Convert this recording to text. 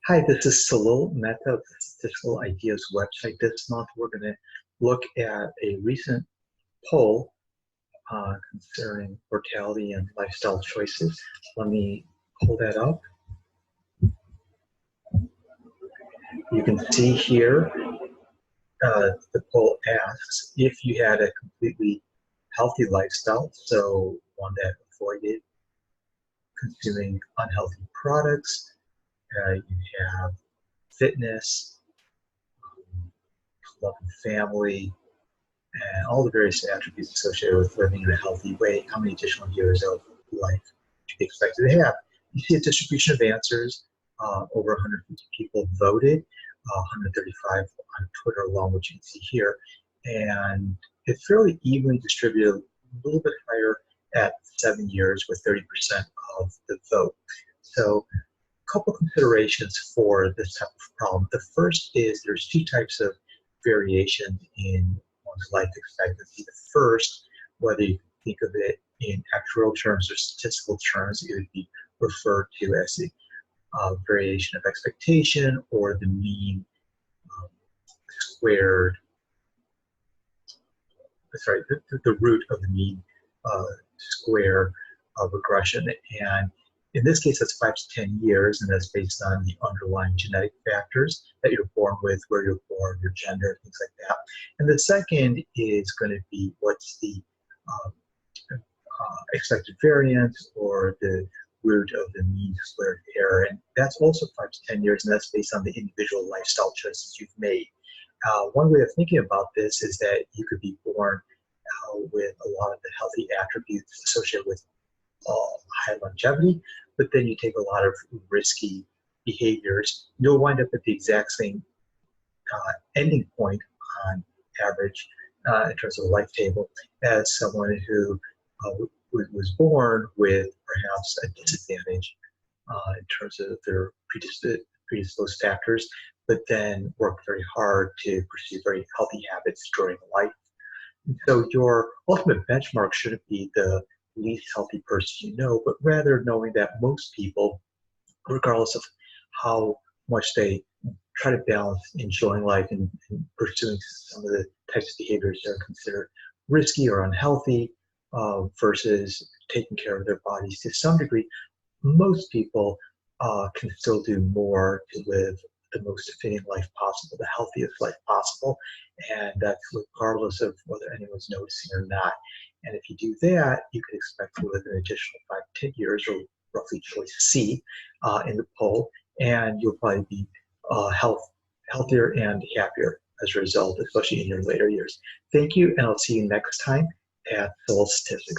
Hi, this is Salil Mehta of the Statistical Ideas website. This month, we're going to look at a recent poll concerning mortality and lifestyle choices. Let me pull that up. You can see here the poll asks if you had a completely healthy lifestyle, so one that avoided consuming unhealthy products, you have fitness, love and family, and all the various attributes associated with living in a healthy way, how many additional years of life should be expected to have. You see a distribution of answers. Over 150 people voted, 135 on Twitter alone, which you can see here. And it's fairly evenly distributed, a little bit higher at 7 years with 30% of the vote. So a couple considerations for this type of problem. The first is there's two types of variation in one's life expectancy. The first, whether you think of it in actuarial terms or statistical terms, it would be referred to as the variation of expectation, or the mean squared, the root of the mean square regression. And in this case, that's 5 to 10 years, and that's based on the underlying genetic factors that you're born with, where you're born, your gender, things like that. And the second is going to be what's the expected variance, or the root of the mean squared error. And that's also 5 to 10 years, and that's based on the individual lifestyle choices you've made. One way of thinking about this is that you could be born with a lot of the healthy attributes associated with high longevity, but then you take a lot of risky behaviors. You'll wind up at the exact same ending point on average in terms of the life table as someone who was born with perhaps a disadvantage in terms of their predisposed factors, but then worked very hard to pursue very healthy habits during life. And so your ultimate benchmark shouldn't be the least healthy person you know, but rather knowing that most people, regardless of how much they try to balance enjoying life and pursuing some of the types of behaviors that are considered risky or unhealthy versus taking care of their bodies to some degree, most people can still do more to live the most fitting life possible, the healthiest life possible, and that's regardless of whether anyone's noticing or not. And if you do that, you could expect to live an additional 5 to 10 years, or roughly choice C in the poll, and you'll probably be healthier and happier as a result, especially in your later years. Thank you, and I'll see you next time at Soul Statistics.